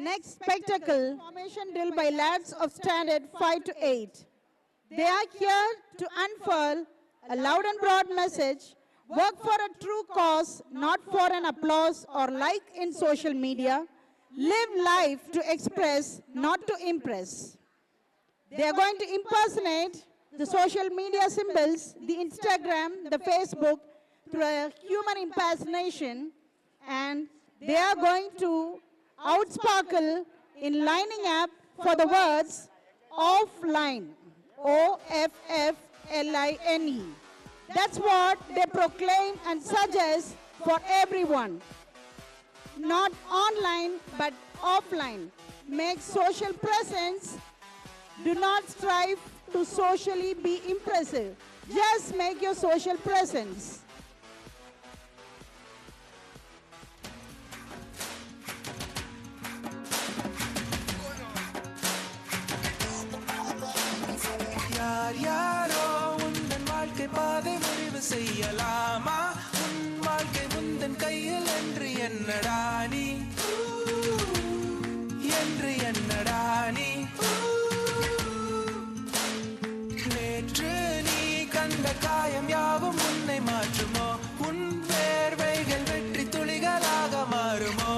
Next spectacle, formation drill by lads of standard 5 to 8. They are here to unfurl a loud and broad message, work for a true cause, not for an applause or like in social media, live life to express, not to impress. They are going to impersonate the social media symbols, the Instagram, the Facebook, through a human impersonation, and they are going to outsparkle in lining up for the words offline, O-F-F-L-I-N-E. That's what they proclaim and suggest for everyone. Not online, but offline. Make social presence. Do not strive to socially be impressive. Just make your social presence. யார் யாரோ உந்தன் வாழ்க்கை பாதை முடிவு செய்யலாமா உன் வாழ்க்கை உந்தன் கையில் என்று என்னடா நீ நேற்று நீ கண்ட காயம் யாவும் உன்னை மாற்றுமோ உன் வேர்வைகள் வெற்றி துளிகளாக மாறுமோ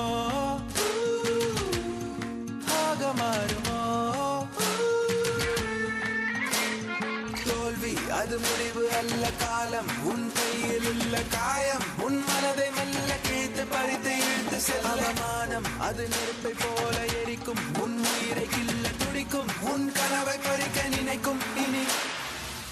அது முடிவு அல்ல காலம் உன் கையில் உள்ள காயம் உன் மனதை மெல்ல கிழித்து பறித்து இழுத்து செல்லமானம் அது நெருப்பை போல எரிக்கும் உன் உயிரை கிள்ள துடிக்கும் உன் கனவை பறிக்க நினைக்கும் இனி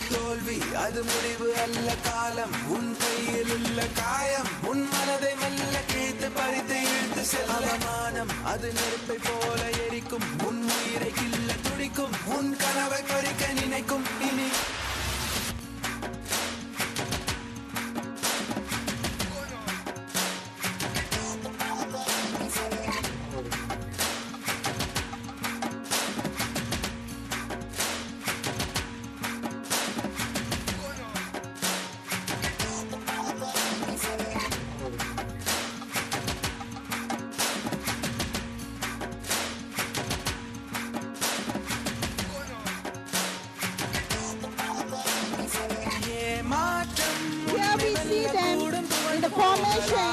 தோல்வி அது முடிவு அல்ல காலம் உன் கையில் உள்ள காயம் உன் மனதை மெல்ல கிழித்து பறித்து இழுத்து செல்லமானம் அது நெருப்பை போல எரிக்கும் உன் உயிரை கிள்ள துடிக்கும் உன் கனவை பறிக்க நினைக்கும் இனி Here we see them in the formation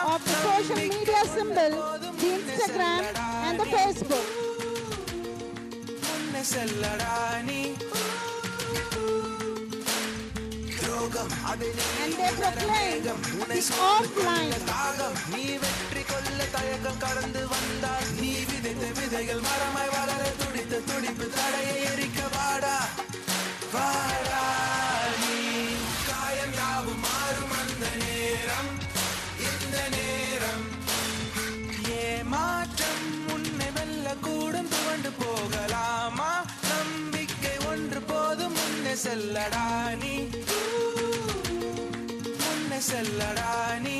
of the social media symbol, the Instagram and the Facebook. And they proclaim the offline. நீ வெற்றி கொள்ள தயக்கம் கடந்து வந்தால் நீ விதைத்த விதைகள் மரமாய் வளர துடித்த துடிப்பு தடையை எரிக்க வாடா வாடா நீ காயம் யாவும் மாறும் அந்த நேரம் இந்த நேரம் ஏமாற்றம் உன்னை வெல்ல கூடும் துவண்டு போகலாமா நம்பிக்கை ஒன்று போதும் முன்னே செல்லடா நீ முன்னே செல்லடா நீ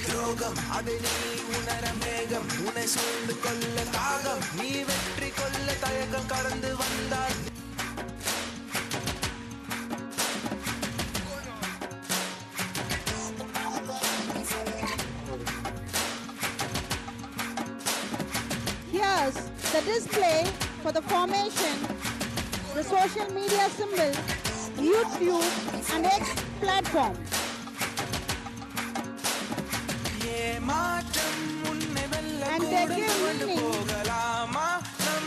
துரோகம் அதை நீ உணர மேகம் உன்னை சூழ்ந்து கொள்ள தாகம் நீ வெற்றி கொள்ள தயக்கம் கடந்து வந்தால் Here's the display for the formation, the social media symbol, YouTube and X platform. And they give meaning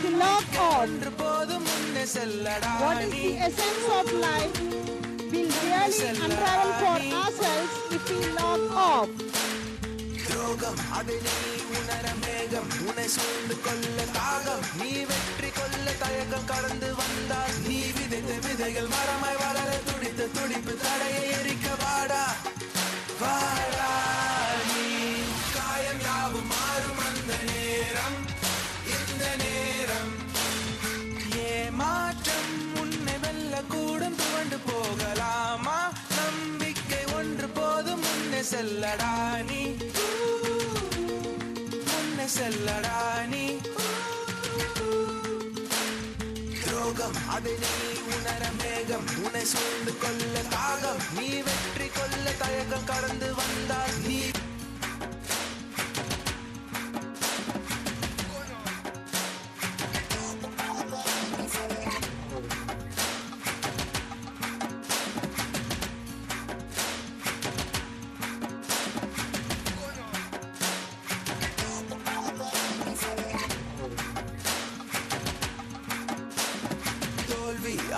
to log on. What is the essence of life will really unravel for ourselves if we log off. அதை நீ உணர மேகம் உன்னை சூழ்ந்து கொள்ள தாகம் நீ வெற்றி கொள்ள தயக்கம் கடந்து வந்தால் நீ விதைத்த விதைகள் மரமாய் வளர துடித்த துடிப்பு தடையை எரிக்க வாடா வாடா நீ காயம் யாவும் மாறும் அந்த நேரம் இந்த நேரம் ஏமாற்றம் உன்னை வெல்ல கூடும் துவண்டு போகலாமா நம்பிக்கை ஒன்று போதும் முன்னே செல்லடா நீ செல்லடா நீ துரோகம் அதை நீ உணர மேகம் உன்னை சூழ்ந்து கொள்ள தாகம் நீ வெற்றி கொள்ள தயக்கம் கடந்து வந்தால் நீ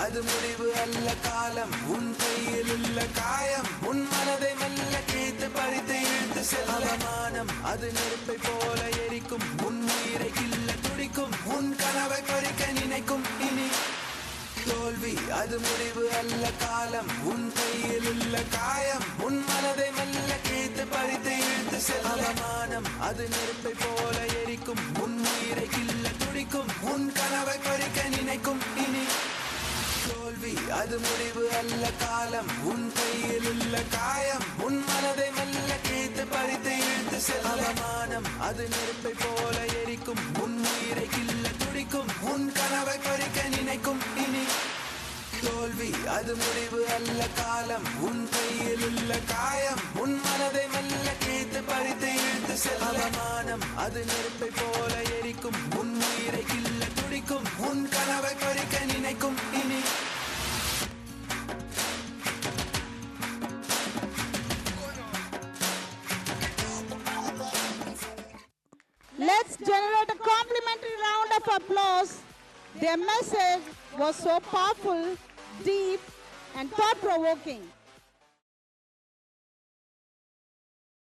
அது முடிவு அல்ல காலம் உன் கையில் உள்ள காயம் உன் மனதை மெல்ல கேத்து பறித்து இழுத்து செல்ல அவமானம் அது நெருப்பை போல எரிக்கும் உன் உயிரை கில்ல துடிக்கும் உன் கனவை பறிக்க நினைக்கும் இனி தோல்வி அது முடிவு அல்ல காலம் உன் கையில் உள்ள காயம் உன் மனதை மெல்ல கேத்து பறித்து இழுத்து செல்ல அவமானம் அது நெருப்பை போல எரிக்கும் உன் உயிரை கில்ல துடிக்கும் உன் கனவை பறிக்க நினைக்கும் இனி தோல்வி அது முடிவு அல்ல காலம் உன் கையில் உள்ள காயம் உன் மனதை மெல்ல கேத்து பறித்து இழுத்து செல்ல அவமானம் அது நெருப்பை போல எரிக்கும் உன் உயிரை கில்ல துடிக்கும் உன் கனவை பறிக்க நினைக்கும் இனி தோல்வி அது முடிவு அல்ல காலம் உன் கையில் உள்ள காயம் உன் மனதை மெல்ல கேத்து பறித்து இழுத்து செல்ல அவமானம் அது நெருப்பை போல எரிக்கும் உன் உயிரை கில்ல துடிக்கும் உன் கனவை பறிக்க நினைக்கும் இனி Let's generate a complimentary round of applause. Their message was so powerful, deep, and thought-provoking.